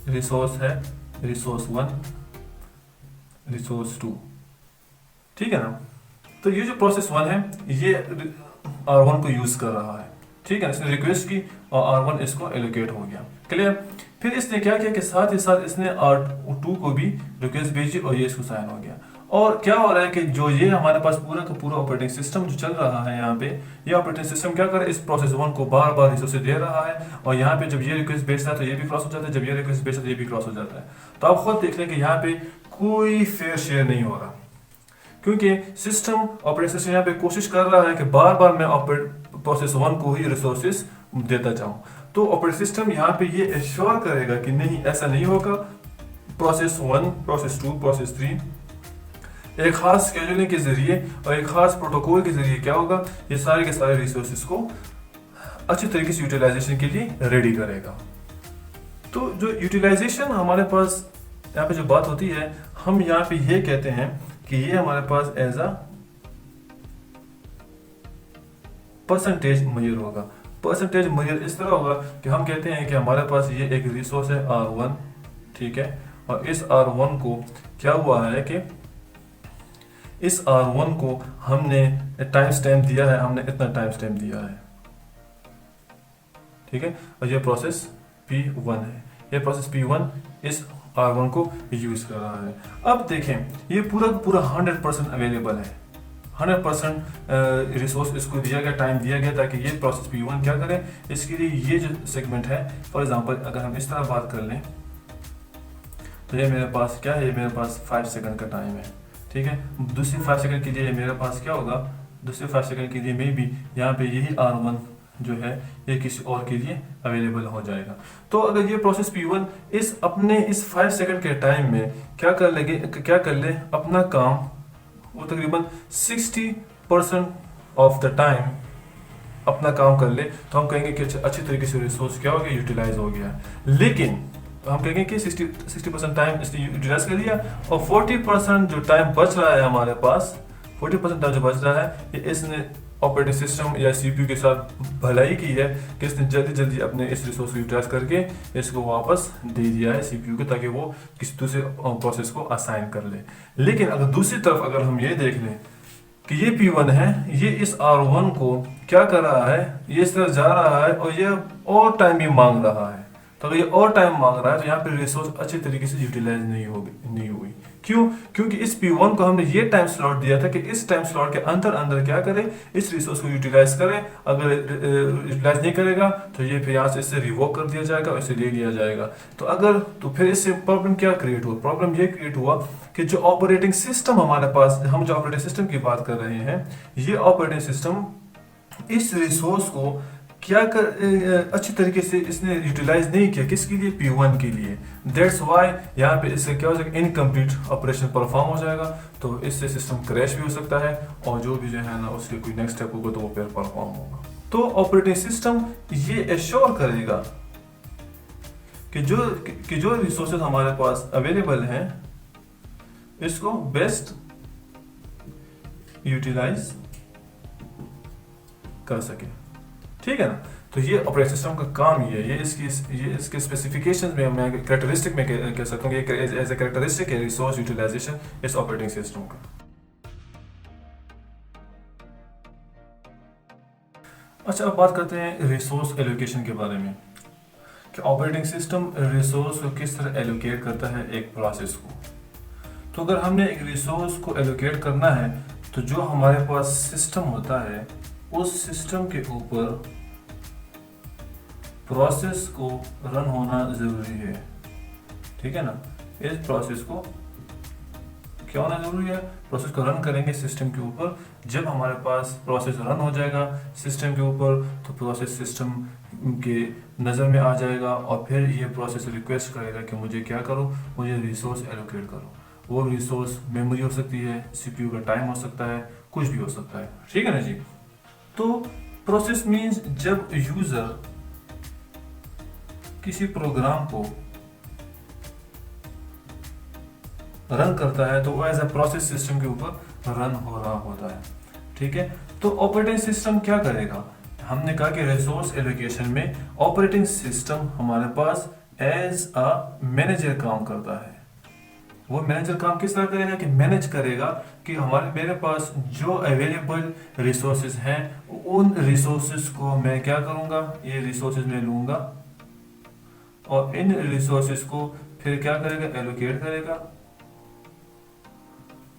रिसोर्स है रिसोर्स 1, रिसोर्स 2, ठीक है ना। तो ये जो प्रोसेस 1 है ये R1 को यूज कर रहा है, ठीक है, इसने रिक्वेस्ट की और R1 इसको एलोकेट हो गया, क्लियर। फिर इसने क्या किया कि साथ ही साथ इसने R2 को भी रिक्वेस्ट भेजी और ये इसको साइन हो गया। और क्या हो रहा है कि जो ये हमारे पास पूरा का पूरा ऑपरेटिंग सिस्टम जो चल रहा है यहाँ पे, ये ऑपरेटिंग सिस्टम क्या कर रहा है, इस प्रोसेस 1 को बार बार रिसोर्सेज दे रहा है, और यहाँ पे जब ये रिक्वेस्ट भेजता है तो ये भी क्रॉस हो जाता है, जब ये रिक्वेस्ट भेजता है तो ये भी क्रॉस हो जाता है। तो आप खुद देख लें कि यहाँ पे कोई फेयर शेयर नहीं हो रहा, क्योंकि सिस्टम ऑपरेटिंग सिस्टम यहाँ पे कोशिश कर रहा है कि बार बार मैं प्रोसेस 1 को ही रिसोर्सेज देता जाऊँ। तो ऑपरेटिंग सिस्टम यहाँ पे ये एश्योर करेगा कि नहीं, ऐसा नहीं होगा। प्रोसेस 1, प्रोसेस 2, प्रोसेस 3 एक खास शेड्यूलिंग के जरिए और एक खास प्रोटोकॉल के जरिए क्या होगा, ये सारे के सारे रिसोर्सेज को अच्छी तरीके से यूटिलाइजेशन के लिए रेडी करेगा। तो जो यूटिलाइजेशन हमारे पास यहाँ पे जो बात होती है, हम यहाँ पे ये कहते हैं कि ये हमारे पास एज अ परसेंटेज मेजर होगा। परसेंटेज मेजर इस तरह होगा कि हम कहते हैं कि हमारे पास ये एक रिसोर्स है R1, ठीक है, और इस R1 को क्या हुआ है कि इस R1 को हमने टाइम स्टैम्प दिया है, हमने इतना टाइम स्टैम्प दिया है, ठीक है, और ये प्रोसेस P1 है, ये प्रोसेस P1 इस R1 को यूज कर रहा है। अब देखें, ये पूरा पूरा 100% अवेलेबल है, 100% रिसोर्स इसको दिया गया, टाइम दिया गया ताकि ये प्रोसेस P1 क्या करे। इसके लिए ये जो सेगमेंट है, फॉर एग्जांपल अगर हम इस तरह बात कर लें तो ये मेरे पास क्या है, ये मेरे पास 5 सेकंड का टाइम है, ठीक है। दूसरी 5 सेकंड के लिए मेरे पास क्या होगा, दूसरे 5 सेकंड के लिए मे भी यहाँ पे यही R1 जो है ये किसी और के लिए अवेलेबल हो जाएगा। तो अगर ये प्रोसेस P1 इस 5 सेकंड के टाइम में क्या कर ले अपना काम, वो तकरीबन 60% ऑफ द टाइम अपना काम कर ले, तो हम कहेंगे कि अच्छी तरीके से रिसोर्स क्या हो गया, यूटिलाइज हो गया। लेकिन हम कहेंगे कि 60% टाइम इसने यूटिलाइज कर लिया, और 40% जो टाइम बच रहा है हमारे पास, 40% टाइम जो बच रहा है, ये इसने ऑपरेटिंग सिस्टम या सीपीयू के साथ भलाई की है कि इसने जल्दी जल्दी अपने इस रिसोर्स को यूटिलाइज करके इसको वापस दे दिया है सीपीयू को, ताकि वो किसी दूसरे प्रोसेस को असाइन कर ले। लेकिन अगर दूसरी तरफ अगर हम ये देख लें कि ये P1 है, ये इस R1 को क्या कर रहा है, ये इस तरह जा रहा है और ये और टाइम भी मांग रहा है। तो अगर ये और टाइम मांग रहा है तो यहाँ पे रिसोर्स अच्छी तरीके से यूटिलाइज नहीं हुई। क्यों? क्योंकि इस P1 को हमने ये टाइम स्लॉट दिया था कि इस टाइम स्लॉट के अंदर क्या करे, इस रिसोर्स को यूटिलाइज करे। अगर यूटिलाइज नहीं करेगा तो ये फिर यहाँ से इससे रिवोक कर दिया जाएगा और इसे ले लिया जाएगा। तो फिर इससे प्रॉब्लम क्या क्रिएट हुआ, प्रॉब्लम ये क्रिएट हुआ कि जो ऑपरेटिंग सिस्टम हमारे पास, हम जो ऑपरेटिंग सिस्टम की बात कर रहे हैं, ये ऑपरेटिंग सिस्टम इस रिसोर्स को अच्छी तरीके से इसने यूटिलाइज नहीं किया। किसके लिए? P1 के लिए। दैट्स वाई यहाँ पे इससे क्या हो जाएगा, इनकम्प्लीट ऑपरेशन परफॉर्म हो जाएगा। तो इससे सिस्टम क्रैश भी हो सकता है और जो भी जो है ना उसके कोई नेक्स्ट स्टेप होगा तो वो फिर परफॉर्म होगा। तो ऑपरेटिंग सिस्टम ये एश्योर करेगा कि जो रिसोर्सेज हमारे पास अवेलेबल हैं इसको बेस्ट यूटिलाइज कर सके, ठीक है ना। तो ये ऑपरेटिंग सिस्टम का काम ही है, ये इसके स्पेसिफिकेशंस में मैं कैरेक्टरिस्टिक में कह सकता हूँ कि एज ए कैरेक्टरिस्टिक है रिसोर्स यूटिलाइजेशन इस ऑपरेटिंग सिस्टम का। अच्छा, अब बात करते हैं रिसोर्स एलोकेशन के बारे में कि ऑपरेटिंग सिस्टम रिसोर्स को किस तरह एलोकेट करता है एक प्रोसेस को। तो अगर हमने एक रिसोर्स को एलोकेट करना है तो जो हमारे पास सिस्टम होता है उस सिस्टम के ऊपर प्रोसेस को रन होना जरूरी है, ठीक है ना। इस प्रोसेस को क्या होना जरूरी है, प्रोसेस को रन करेंगे सिस्टम के ऊपर। जब हमारे पास प्रोसेस रन हो जाएगा सिस्टम के ऊपर तो प्रोसेस सिस्टम के नज़र में आ जाएगा और फिर ये प्रोसेस रिक्वेस्ट करेगा कि मुझे क्या करो, मुझे रिसोर्स एलोकेट करो। वो रिसोर्स मेमोरी हो सकती है, सीपीयू का टाइम हो सकता है, कुछ भी हो सकता है, ठीक है ना जी। तो प्रोसेस मीन्स जब यूजर किसी प्रोग्राम को रन करता है तो वो एज ए प्रोसेस सिस्टम के ऊपर रन हो रहा होता है, ठीक है। तो ऑपरेटिंग सिस्टम क्या करेगा, हमने कहा कि रिसोर्स एलोकेशन में ऑपरेटिंग सिस्टम हमारे पास एज अ मैनेजर काम करता है। वो मैनेजर काम किस तरह करेगा कि मैनेज करेगा कि मेरे पास जो अवेलेबल रिसोर्सेज हैं उन रिसोर्सेज को मैं क्या करूंगा, ये रिसोर्सेज में लूंगा और इन रिसोर्सेज को फिर क्या करेगा, एलोकेट करेगा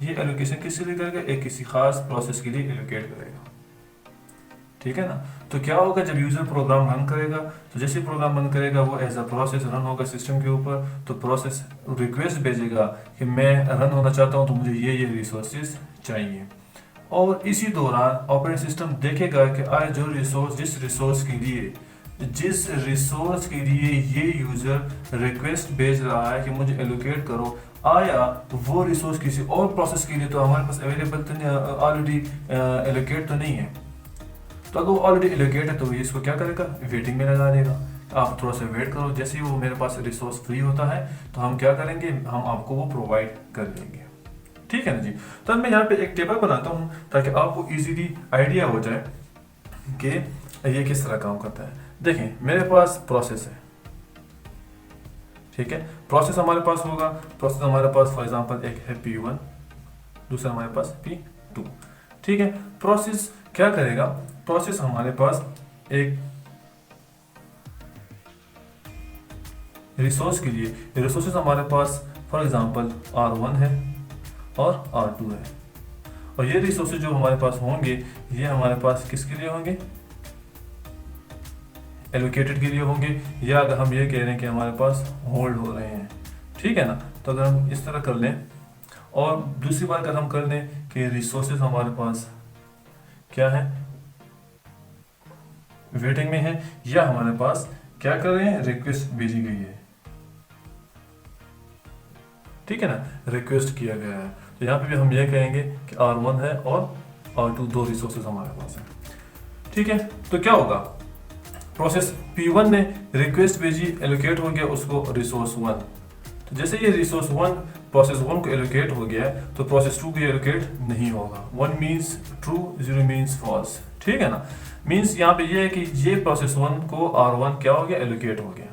ये एलोकेशन किसके लिए करेगा, एक किसी खास प्रोसेस के लिए एलोकेट करेगा, ठीक है ना। तो क्या होगा, जब यूजर प्रोग्राम रन करेगा, तो जैसे प्रोग्राम रन करेगा वो एज अ प्रोसेस रन होगा सिस्टम के ऊपर, तो प्रोसेस रिक्वेस्ट भेजेगा कि मैं रन होना चाहता हूँ, तो मुझे ये रिसोर्सेज चाहिए। और इसी दौरान ऑपरेटिंग सिस्टम देखेगा कि आज जिस रिसोर्स के लिए ये यूजर रिक्वेस्ट भेज रहा है कि मुझे एलोकेट करो, आया वो रिसोर्स किसी और प्रोसेस के लिए तो हमारे पास अवेलेबल तो नहीं, ऑलरेडी एलोकेट तो नहीं है। तो अगर वो ऑलरेडी एलोकेट है तो ये इसको क्या करेगा, वेटिंग में लगा देगा। आप थोड़ा सा वेट करो, जैसे ही वो मेरे पास रिसोर्स फ्री होता है तो हम क्या करेंगे, हम आपको वो प्रोवाइड कर देंगे, ठीक है ना जी। तो मैं यहाँ पे एक टेबल बनाता हूँ ताकि आपको इजीली आइडिया हो जाए कि ये किस तरह काम करता है। देखें मेरे पास प्रोसेस है, ठीक है, प्रोसेस हमारे पास होगा, प्रोसेस हमारे पास फॉर एग्जांपल एक है P1, दूसरा हमारे पास P2, ठीक है। प्रोसेस क्या करेगा, प्रोसेस हमारे पास एक रिसोर्स के लिए, रिसोर्सेज हमारे पास फॉर एग्जांपल R1 है और R2 है, और ये रिसोर्सेज जो हमारे पास होंगे ये हमारे पास किसके लिए होंगे, एलोकेटेड के लिए होंगे, या अगर हम ये कह रहे हैं कि हमारे पास होल्ड हो रहे हैं, ठीक है ना। तो अगर हम इस तरह कर लें, और दूसरी बात अगर हम कर लें कि रिसोर्सेज हमारे पास क्या है, वेटिंग में है, या हमारे पास क्या कर रहे हैं, रिक्वेस्ट भेजी गई है, ठीक है ना, रिक्वेस्ट किया गया है। तो यहाँ पे भी हम ये कहेंगे कि R1 है और R2 दो रिसोर्सेज हमारे पास है, ठीक है। तो क्या होगा, प्रोसेस P1 ने रिक्वेस्ट भेजी, एलोकेट हो गया उसको रिसोर्स 1, तो जैसे ये रिसोर्स 1 प्रोसेस 1 को एलोकेट हो गया तो प्रोसेस 2 को एलोकेट नहीं होगा। 1 मीन्स ट्रू, 0 मीन्स फॉल्स, ठीक है ना। मीन्स यहाँ पे ये है कि ये प्रोसेस 1 को R1 क्या हो गया, एलोकेट हो गया।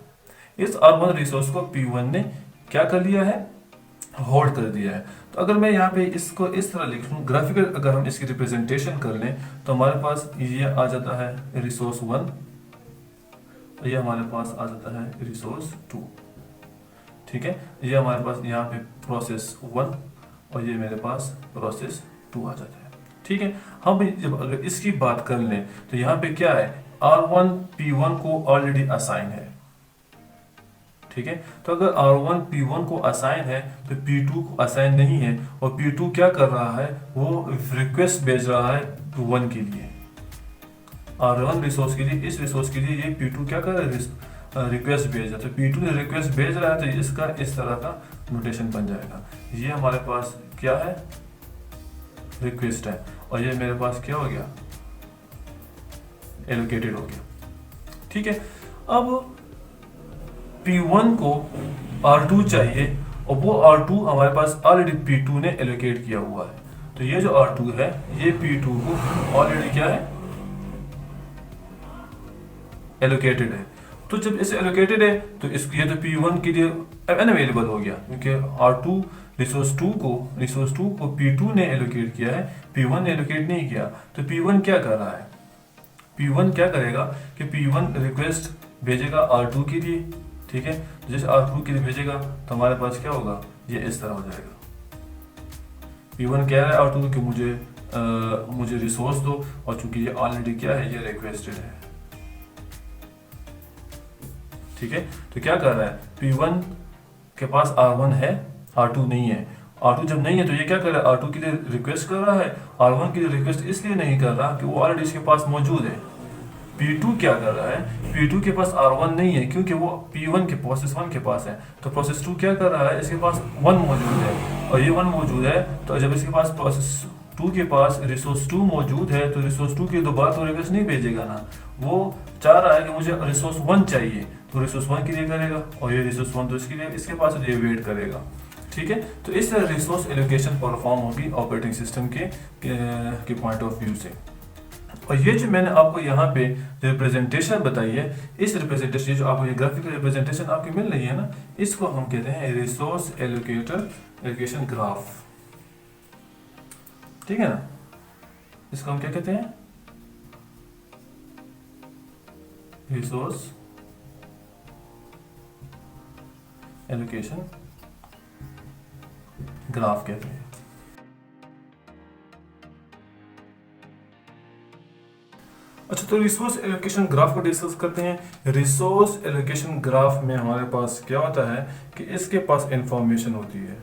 इस R1 रिसोर्स को P1 ने क्या कर लिया है, होल्ड कर दिया है। तो अगर मैं यहाँ पे इसको इस तरह लिख लूँ, ग्राफिकल अगर हम इसकी रिप्रेजेंटेशन कर लें तो हमारे पास ये आ जाता है रिसोर्स 1, ये हमारे पास आ जाता है रिसोर्स 2, ठीक है। ये हमारे पास यहाँ पे प्रोसेस 1 और ये मेरे पास प्रोसेस 2 आ जाता है, ठीक है। हम जब अगर इसकी बात कर लें तो यहाँ पे क्या है, R1 P1 को ऑलरेडी असाइन है, ठीक है। तो अगर R1 P1 को असाइन है तो P2 को असाइन नहीं है, और P2 क्या कर रहा है, वो रिक्वेस्ट भेज रहा है P1 के लिए, R1 रिसोर्स के लिए, इस रिसोर्स के लिए ये P2 क्या कर रहा है, रिक्वेस्ट भेज रहा है। तो P2 ने रिक्वेस्ट भेज रहा है तो इसका इस तरह का नोटेशन बन जाएगा, ये हमारे पास क्या है, रिक्वेस्ट है, और ये मेरे पास क्या हो गया, एलोकेटेड हो गया, ठीक है। अब P1 को R2 चाहिए, और वो R2 हमारे पास ऑलरेडी P2 ने एलोकेट किया हुआ है, तो ये जो R2 है ये P2 को ऑलरेडी क्या है, एलोकेटेड है। तो जब इसे एलोकेटेड है तो ये तो P1 के लिए अनअवेलेबल हो गया, क्योंकि R2 रिसोर्स 2 को P2 ने एलोकेट किया है, P1 ने एलोकेट नहीं किया। तो P1 क्या कर रहा है, P1 क्या करेगा कि P1 रिक्वेस्ट भेजेगा R2 के लिए, ठीक है। तो जैसे R2 के लिए भेजेगा तो हमारे पास क्या होगा, ये इस तरह हो जाएगा। P1 कह रहा है R2 कि मुझे रिसोर्स दो, और चूंकि ये ऑलरेडी क्या है, ये रिक्वेस्टेड है, ठीक है। तो क्या कर रहा है, P1 के पास R1 है, R2 नहीं है। R2 जब नहीं है तो ये क्या कर रहा है, R2 के लिए रिक्वेस्ट कर रहा है, R1 के लिए रिक्वेस्ट इसलिए नहीं कर रहा कि वो ऑलरेडी इसके पास मौजूद है। P2 क्या कर रहा है, P2 के पास R1 नहीं है क्योंकि वो P1 के प्रोसेस 1 के पास है, तो प्रोसेस 2 क्या कर रहा है, इसके पास 1 मौजूद है, और ये 1 मौजूद है, तो जब इसके पास प्रोसेस 2 के पास रिसोर्स 2 मौजूद है तो रिसोर्स 2 के दोबारा तो रिक्वेस्ट नहीं भेजेगा ना, वो चाह रहा है कि मुझे रिसोर्स 1 चाहिए, तो रिसोर्स 1 के लिए करेगा, और ये रिसोर्स 1 तो इसके लिए इसके पास ये वेट करेगा, ठीक है। तो इस तरह रिसोर्स एलोकेशन परफॉर्म होगी ऑपरेटिंग सिस्टम के पॉइंट ऑफ व्यू से। और ये जो मैंने आपको यहाँ पे रिप्रेजेंटेशन बताई है, इस रिप्रेजेंटेशन, ये जो आपको ये ग्राफिकल रिप्रेजेंटेशन आपकी मिल रही है ना, इसको हम कहते हैं रिसोर्स एलोकेशन ग्राफ, ठीक है ना। इसको हम क्या कहते हैं, रिसोर्स एलोकेशन ग्राफ कहते हैं। अच्छा, तो रिसोर्स एलोकेशन ग्राफ को डिस्कस करते हैं। रिसोर्स एलोकेशन ग्राफ में हमारे पास क्या होता है कि इसके पास इंफॉर्मेशन होती है।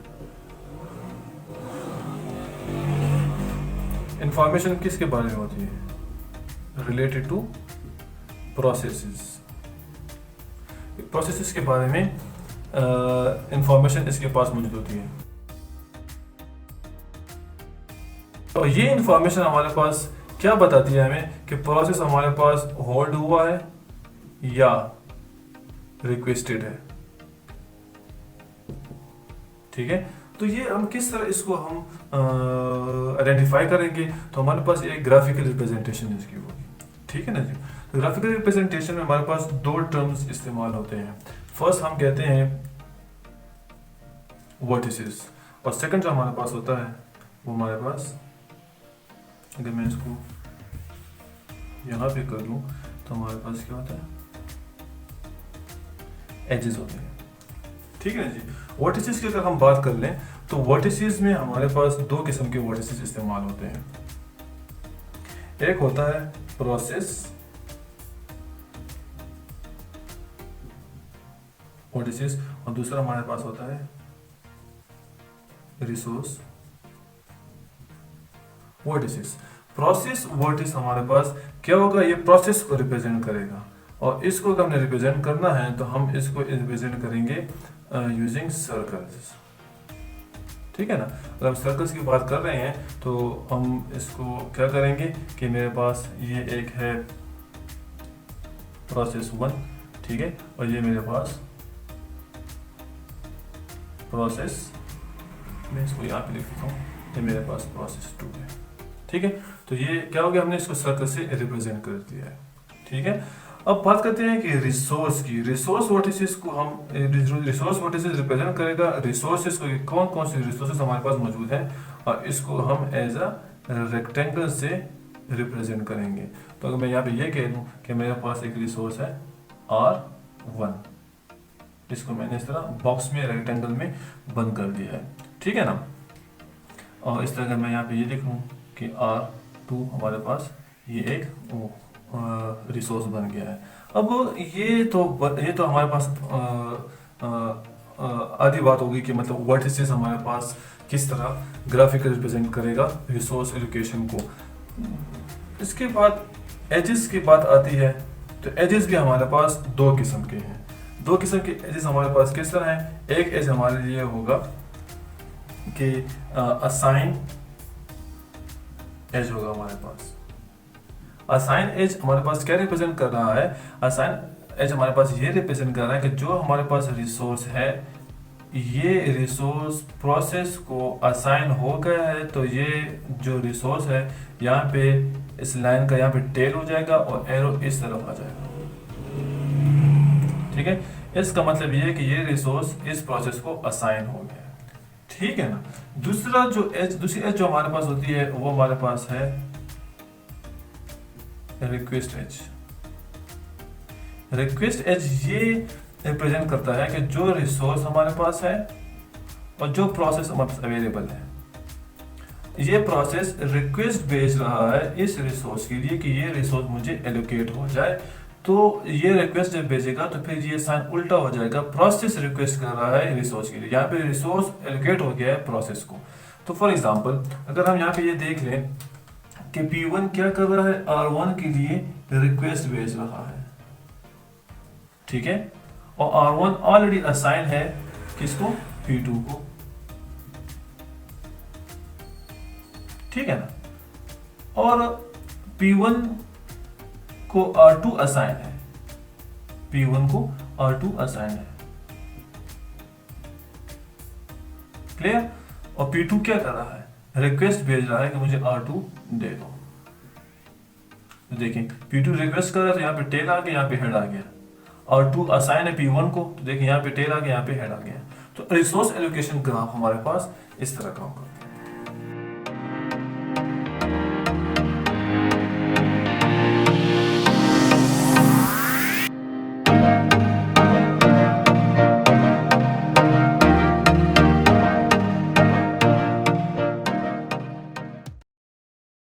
इंफॉर्मेशन किसके बारे में होती है? Related to processes. प्रोसेसेस के बारे में इंफॉर्मेशन इसके पास मौजूद होती है। तो ये इंफॉर्मेशन हमारे पास क्या बताती है हमें कि प्रोसेस हमारे पास होल्ड हुआ है या रिक्वेस्टेड है। ठीक है, तो ये हम किस तरह इसको हम आइडेंटिफाई करेंगे? तो हमारे पास एक ग्राफिकल रिप्रेजेंटेशन इसकी होगी। ठीक है ना जी। तो ग्राफिकल रिप्रेजेंटेशन में हमारे पास दो टर्म्स इस्तेमाल होते हैं। फर्स्ट हम कहते हैं वर्टिसेस, और सेकंड जो हमारे पास होता है वो हमारे पास, अगर मैं इसको यहाँ पे कर लूँ तो हमारे पास क्या होता है? एजेस होते हैं। ठीक है ना जी। वर्टिसेस की अगर हम बात कर लें तो वर्टिसेस में हमारे पास दो किस्म के वर्टिसेस इस्तेमाल होते हैं। एक होता है प्रोसेस वर्टिसेस, और दूसरा हमारे पास होता है रिसोर्स वर्टिसेस। प्रोसेस वर्टिस हमारे पास क्या होगा? ये प्रोसेस को रिप्रेजेंट करेगा, और इसको अगर हमने रिप्रेजेंट करना है तो हम इसको रिप्रेजेंट करेंगे यूजिंग सर्कल्स। ठीक है ना। अगर हम सर्कल्स की बात कर रहे हैं तो हम इसको क्या करेंगे कि मेरे पास ये एक है प्रोसेस 1, ठीक है, और ये मेरे पास प्रोसेस, मैं इसको यहाँ पे लिख देता हूँ, ये मेरे पास प्रोसेस 2 है। ठीक है, तो ये क्या हो गया? हमने इसको सर्कल से रिप्रेजेंट कर दिया है। ठीक है, अब बात करते हैं कि रिसोर्स की। रिसोर्स वर्टिसेस को हम, रिसोर्स वर्टिसेस रिप्रेजेंट करेगा रिसोर्सेस को, कौन कौन से रिसोर्सेस हमारे पास मौजूद हैं, और इसको हम एज अ रेक्टेंगल से रिप्रेजेंट करेंगे। तो अगर मैं यहाँ पे ये कह दूँ कि मेरे पास एक रिसोर्स है R1, इसको मैंने इस तरह बॉक्स में रेक्टेंगल में बंद कर दिया है। ठीक है ना। और इस तरह अगर मैं यहाँ पे ये लिख लूँ कि R2 हमारे पास ये एक रिसोर्स बन गया है। अब ये तो हमारे पास आधी बात होगी कि मतलब वर्टिसेस हमारे पास किस तरह ग्राफिकल रिप्रेजेंट करेगा रिसोर्स एलोकेशन को। इसके बाद एजेस की बात आती है, तो एजेस भी हमारे पास दो किस्म के हैं। दो किस्म के एजेस हमारे पास किस तरह हैं? एक एज हमारे लिए होगा कि असाइन एज होगा हमारे पास। असाइन एज हमारे पास क्या रिप्रेजेंट कर रहा है? असाइन एज हमारे पास ये रिप्रेजेंट कर रहा है कि जो हमारे पास रिसोर्स है, ये रिसोर्स प्रोसेस को असाइन हो गया है, तो ये जो रिसोर्स है यहाँ पे इस लाइन का यहाँ पे टेल हो जाएगा और एरो इस तरफ आ जाएगा। ठीक है, इसका मतलब ये है कि ये रिसोर्स इस प्रोसेस को असाइन हो गया। ठीक है ना। दूसरी एज जो हमारे पास होती है वो हमारे पास है रिक्वेस्ट एज। रिक्वेस्ट एज ये रिप्रेजेंट करता है कि जो रिसोर्स हमारे पास है और जो प्रोसेस हमारे पास अवेलेबल है, ये प्रोसेस रिक्वेस्ट भेज रहा है इस रिसोर्स के लिए कि ये रिसोर्स मुझे एलोकेट हो जाए। तो ये रिक्वेस्ट जब भेजेगा तो फिर ये साइन उल्टा हो जाएगा, प्रोसेस रिक्वेस्ट कर रहा है रिसोर्स के लिए, यहाँ पे रिसोर्स एलोकेट हो गया है प्रोसेस को। तो फॉर एग्जांपल अगर हम यहाँ पे ये देख लें कि P1 क्या कर रहा है? R1 के लिए रिक्वेस्ट भेज रहा है। ठीक है, और R1 ऑलरेडी असाइन है किसको? P2 को। ठीक है ना। और P1 को R2 असाइन है, P1 को R2 असाइन है। क्लियर? और P2 क्या कर रहा है? रिक्वेस्ट भेज रहा है कि मुझे R2 दे दो। तो देखें P2 रिक्वेस्ट कर रहा है, तो यहाँ पे टेल आ गया, यहाँ पे हेड आ गया। R2 असाइन है P1 को, तो देखिए यहाँ पे टेल आ गया, यहाँ पे हेड आ गया। तो रिसोर्स एलोकेशन ग्राफ हमारे पास इस तरह काम करता है।